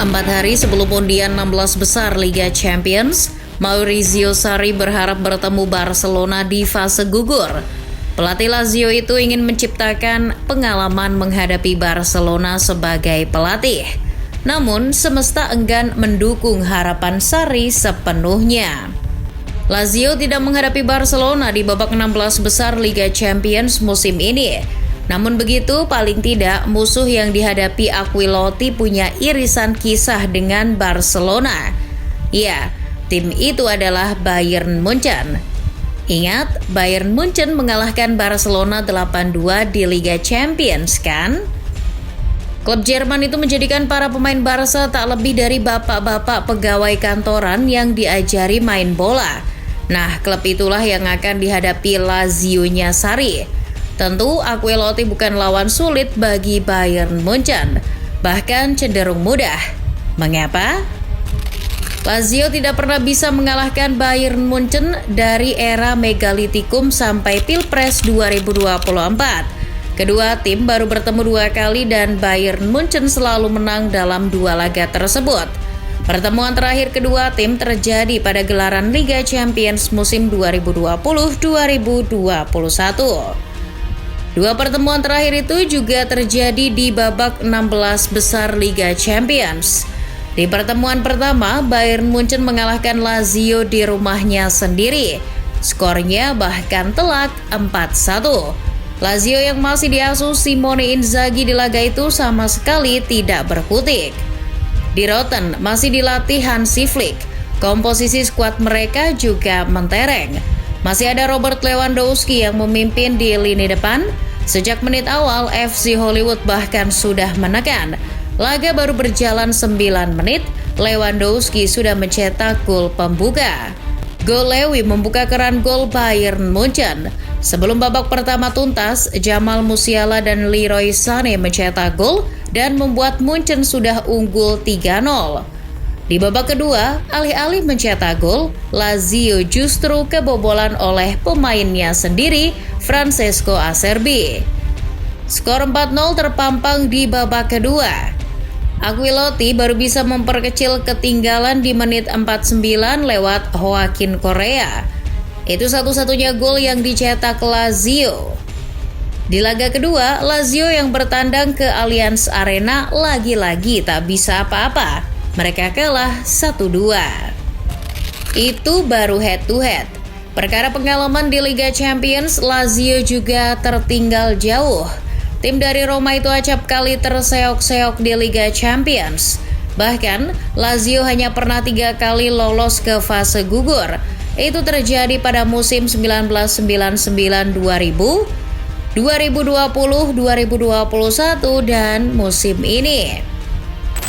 4 hari sebelum undian 16 besar Liga Champions, Maurizio Sarri berharap bertemu Barcelona di fase gugur. Pelatih Lazio itu ingin menciptakan pengalaman menghadapi Barcelona sebagai pelatih. Namun, semesta enggan mendukung harapan Sarri sepenuhnya. Lazio tidak menghadapi Barcelona di babak 16 besar Liga Champions musim ini. Namun begitu, paling tidak musuh yang dihadapi Ancelotti punya irisan kisah dengan Barcelona. Ya, tim itu adalah Bayern Munchen. Ingat, Bayern Munchen mengalahkan Barcelona 8-2 di Liga Champions kan? Klub Jerman itu menjadikan para pemain Barca tak lebih dari bapak-bapak pegawai kantoran yang diajari main bola. Nah, klub itulah yang akan dihadapi Lazio-nya Sarri. Tentu Ancelotti bukan lawan sulit bagi Bayern Munchen, bahkan cenderung mudah. Mengapa? Lazio tidak pernah bisa mengalahkan Bayern Munchen dari era Megalitikum sampai Pilpres 2024. Kedua tim baru bertemu 2 kali dan Bayern Munchen selalu menang dalam 2 laga tersebut. Pertemuan terakhir kedua tim terjadi pada gelaran Liga Champions musim 2020-2021. 2 pertemuan terakhir itu juga terjadi di babak 16 besar Liga Champions. Di pertemuan pertama, Bayern Munchen mengalahkan Lazio di rumahnya sendiri. Skornya bahkan telak 4-1. Lazio yang masih diasuh Simone Inzaghi di laga itu sama sekali tidak berkutik. Di Rotten masih dilatih Hansi Flick. Komposisi skuad mereka juga mentereng. Masih ada Robert Lewandowski yang memimpin di lini depan. Sejak menit awal, FC Hollywood bahkan sudah menekan. Laga baru berjalan 9 menit, Lewandowski sudah mencetak gol pembuka. Gol Lewy membuka keran gol Bayern Munchen. Sebelum babak pertama tuntas, Jamal Musiala dan Leroy Sané mencetak gol dan membuat Munchen sudah unggul 3-0. Di babak kedua, alih-alih mencetak gol, Lazio justru kebobolan oleh pemainnya sendiri, Francesco Acerbi. Skor 4-0 terpampang di babak kedua. Ancelotti baru bisa memperkecil ketinggalan di menit 49 lewat Joaquin Correa. Itu satu-satunya gol yang dicetak Lazio. Di laga kedua, Lazio yang bertandang ke Allianz Arena lagi-lagi tak bisa apa-apa. Mereka kalah 1-2. Itu baru head to head. Perkara pengalaman di Liga Champions, Lazio juga tertinggal jauh. Tim dari Roma itu acap kali terseok-seok di Liga Champions. Bahkan, Lazio hanya pernah 3 kali lolos ke fase gugur. Itu terjadi pada musim 1999-2000, 2020, 2021, dan musim ini.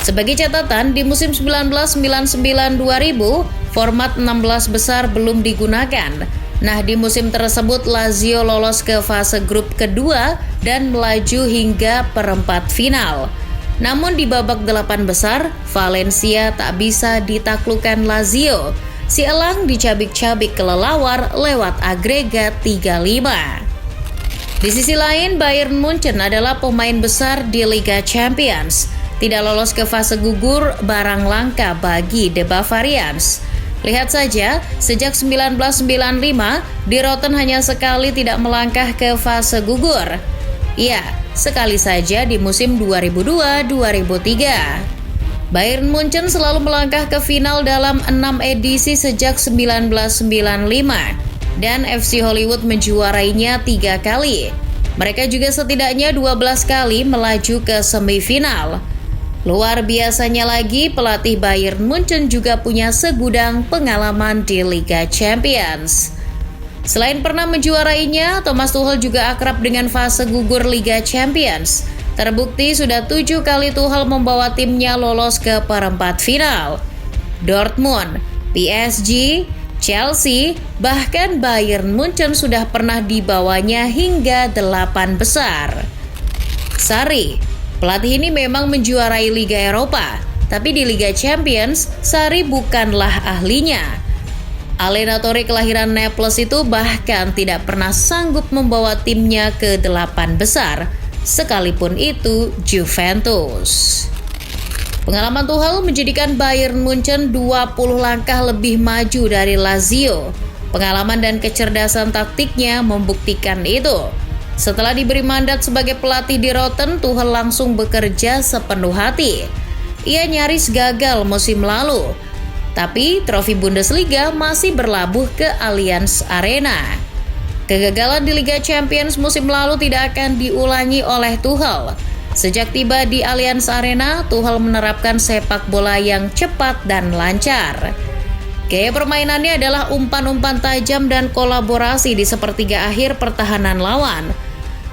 Sebagai catatan, di musim 1999-2000, format 16 besar belum digunakan. Nah, di musim tersebut Lazio lolos ke fase grup kedua dan melaju hingga perempat final. Namun di babak 8 besar, Valencia tak bisa ditaklukkan Lazio. Si elang dicabik-cabik kelelawar lewat agregat 3-5. Di sisi lain, Bayern Munchen adalah pemain besar di Liga Champions. Tidak lolos ke fase gugur barang langka bagi The Bavarians. Lihat saja, sejak 1995, di Rotten hanya sekali tidak melangkah ke fase gugur. Ya, sekali saja di musim 2002-2003. Bayern Munchen selalu melangkah ke final dalam 6 edisi sejak 1995. Dan FC Hollywood menjuarainya 3 kali. Mereka juga setidaknya 12 kali melaju ke semifinal. Luar biasanya lagi, pelatih Bayern Munchen juga punya segudang pengalaman di Liga Champions. Selain pernah menjuarainya, Thomas Tuchel juga akrab dengan fase gugur Liga Champions. Terbukti sudah 7 kali Tuchel membawa timnya lolos ke perempat final. Dortmund, PSG, Chelsea, bahkan Bayern Munchen sudah pernah dibawanya hingga 8 besar. Sarri, pelatih ini memang menjuarai Liga Eropa, tapi di Liga Champions, Sarri bukanlah ahlinya. Allenatore kelahiran Naples itu bahkan tidak pernah sanggup membawa timnya ke 8 besar, sekalipun itu Juventus. Pengalaman Tuchel menjadikan Bayern Munchen 20 langkah lebih maju dari Lazio. Pengalaman dan kecerdasan taktiknya membuktikan itu. Setelah diberi mandat sebagai pelatih di Rotten, Tuchel langsung bekerja sepenuh hati. Ia nyaris gagal musim lalu, tapi trofi Bundesliga masih berlabuh ke Allianz Arena. Kegagalan di Liga Champions musim lalu tidak akan diulangi oleh Tuchel. Sejak tiba di Allianz Arena, Tuchel menerapkan sepak bola yang cepat dan lancar. Gaya permainannya adalah umpan-umpan tajam dan kolaborasi di sepertiga akhir pertahanan lawan.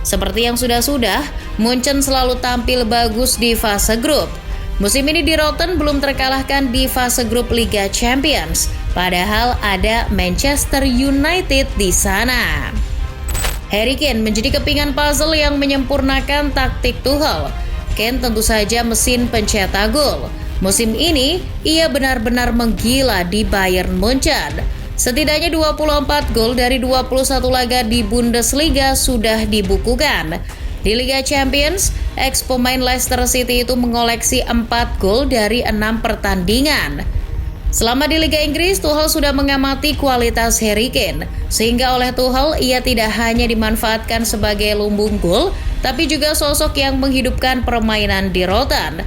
Seperti yang sudah-sudah, Munchen selalu tampil bagus di fase grup. Musim ini di Rotten belum terkalahkan di fase grup Liga Champions, padahal ada Manchester United di sana. Harry Kane menjadi kepingan puzzle yang menyempurnakan taktik Tuchel. Kane tentu saja mesin pencetak gol. Musim ini, ia benar-benar menggila di Bayern Munchen. Setidaknya 24 gol dari 21 laga di Bundesliga sudah dibukukan. Di Liga Champions, ex-pemain Leicester City itu mengoleksi 4 gol dari 6 pertandingan. Selama di Liga Inggris, Tuchel sudah mengamati kualitas Harry Kane, sehingga oleh Tuchel ia tidak hanya dimanfaatkan sebagai lumbung gol, tapi juga sosok yang menghidupkan permainan di Rotten.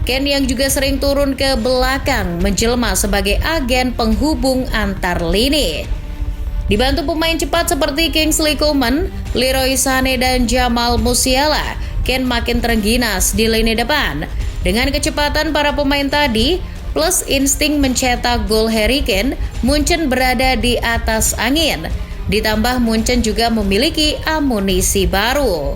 Kane yang juga sering turun ke belakang menjelma sebagai agen penghubung antar lini. Dibantu pemain cepat seperti Kingsley Coman, Leroy Sané dan Jamal Musiala, Kane makin terengginas di lini depan. Dengan kecepatan para pemain tadi, plus insting mencetak gol Harry Kane, Munchen berada di atas angin. Ditambah Munchen juga memiliki amunisi baru.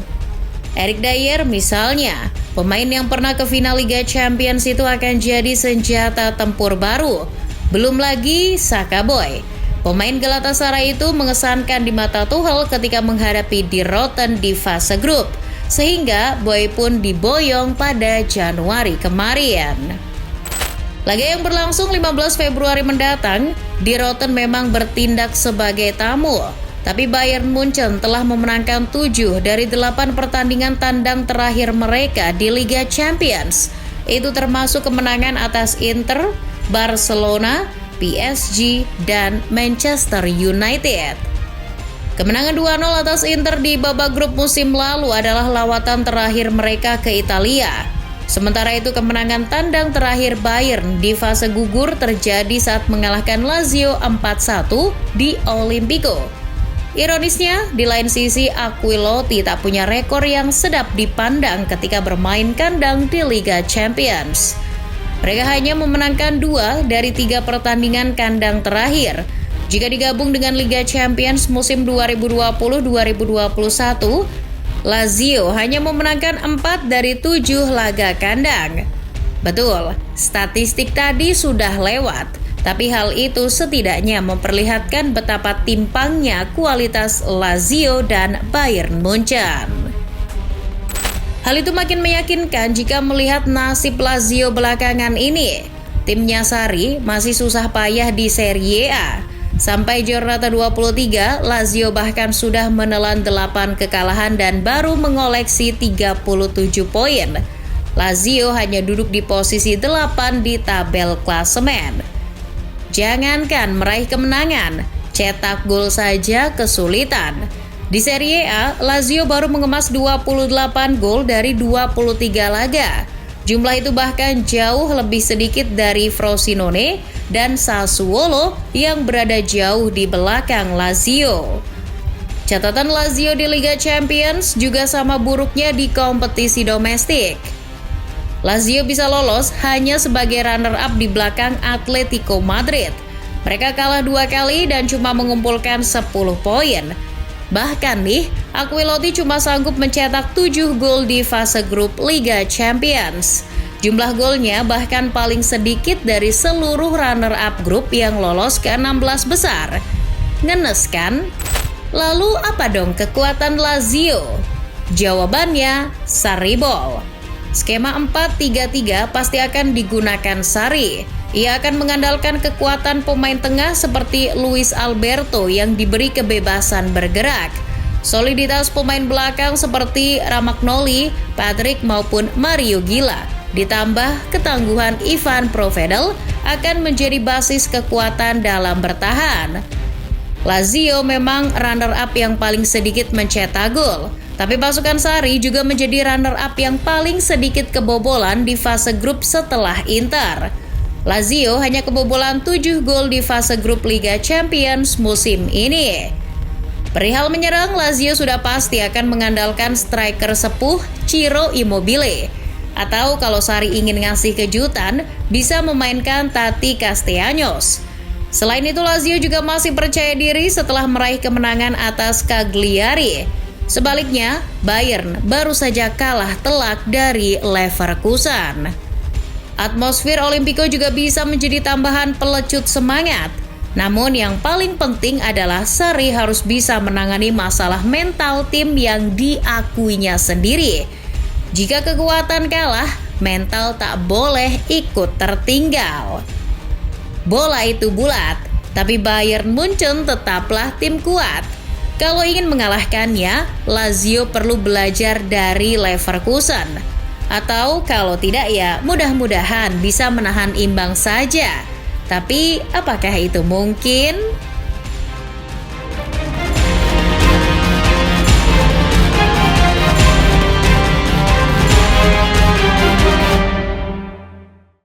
Eric Dier misalnya, pemain yang pernah ke final Liga Champions itu akan jadi senjata tempur baru. Belum lagi Saka Boy. Pemain Galatasaray itu mengesankan di mata Tuchel ketika menghadapi di Rotten di fase grup, sehingga Boy pun diboyong pada Januari kemarin. Laga yang berlangsung 15 Februari mendatang, di Rotten memang bertindak sebagai tamu. Tapi Bayern Munchen telah memenangkan 7 dari 8 pertandingan tandang terakhir mereka di Liga Champions. Itu termasuk kemenangan atas Inter, Barcelona, PSG, dan Manchester United. Kemenangan 2-0 atas Inter di babak grup musim lalu adalah lawatan terakhir mereka ke Italia. Sementara itu kemenangan tandang terakhir Bayern di fase gugur terjadi saat mengalahkan Lazio 4-1 di Olimpico. Ironisnya, di lain sisi Ancelotti tak punya rekor yang sedap dipandang ketika bermain kandang di Liga Champions. Mereka hanya memenangkan 2 dari 3 pertandingan kandang terakhir. Jika digabung dengan Liga Champions musim 2020-2021, Lazio hanya memenangkan 4 dari 7 laga kandang. Betul, statistik tadi sudah lewat, tapi hal itu setidaknya memperlihatkan betapa timpangnya kualitas Lazio dan Bayern Munchen. Hal itu makin meyakinkan jika melihat nasib Lazio belakangan ini. Timnya Sarri masih susah payah di Serie A. Sampai Giornata 23, Lazio bahkan sudah menelan 8 kekalahan dan baru mengoleksi 37 poin. Lazio hanya duduk di posisi 8 di tabel klasemen. Jangankan meraih kemenangan, cetak gol saja kesulitan. Di Serie A, Lazio baru mengemas 28 gol dari 23 laga. Jumlah itu bahkan jauh lebih sedikit dari Frosinone dan Sassuolo yang berada jauh di belakang Lazio. Catatan Lazio di Liga Champions juga sama buruknya di kompetisi domestik. Lazio bisa lolos hanya sebagai runner-up di belakang Atletico Madrid. Mereka kalah 2 kali dan cuma mengumpulkan 10 poin. Bahkan nih, Ancelotti cuma sanggup mencetak 7 gol di fase grup Liga Champions. Jumlah golnya bahkan paling sedikit dari seluruh runner-up grup yang lolos ke 16 besar. Ngenes kan? Lalu apa dong kekuatan Lazio? Jawabannya, Sarri Ball. Skema 4-3-3 pasti akan digunakan Sarri. Ia akan mengandalkan kekuatan pemain tengah seperti Luis Alberto yang diberi kebebasan bergerak. Soliditas pemain belakang seperti Ramagnoli, Patrick maupun Mario Gila. ditambah ketangguhan Ivan Provedel akan menjadi basis kekuatan dalam bertahan. Lazio memang runner-up yang paling sedikit mencetak gol, tapi pasukan Sarri juga menjadi runner-up yang paling sedikit kebobolan di fase grup setelah Inter. Lazio hanya kebobolan 7 gol di fase grup Liga Champions musim ini. Perihal menyerang, Lazio sudah pasti akan mengandalkan striker sepuh Ciro Immobile. Atau kalau Sarri ingin ngasih kejutan, bisa memainkan Tati Castellanos. Selain itu, Lazio juga masih percaya diri setelah meraih kemenangan atas Cagliari. Sebaliknya, Bayern baru saja kalah telak dari Leverkusen. Atmosfer Olimpico juga bisa menjadi tambahan pelecut semangat. Namun yang paling penting adalah Sarri harus bisa menangani masalah mental tim yang diakuinya sendiri. Jika kekuatan kalah, mental tak boleh ikut tertinggal. Bola itu bulat, tapi Bayern Munchen tetaplah tim kuat. Kalau ingin mengalahkannya, Lazio perlu belajar dari Leverkusen. Atau kalau tidak ya, mudah-mudahan bisa menahan imbang saja. Tapi apakah itu mungkin?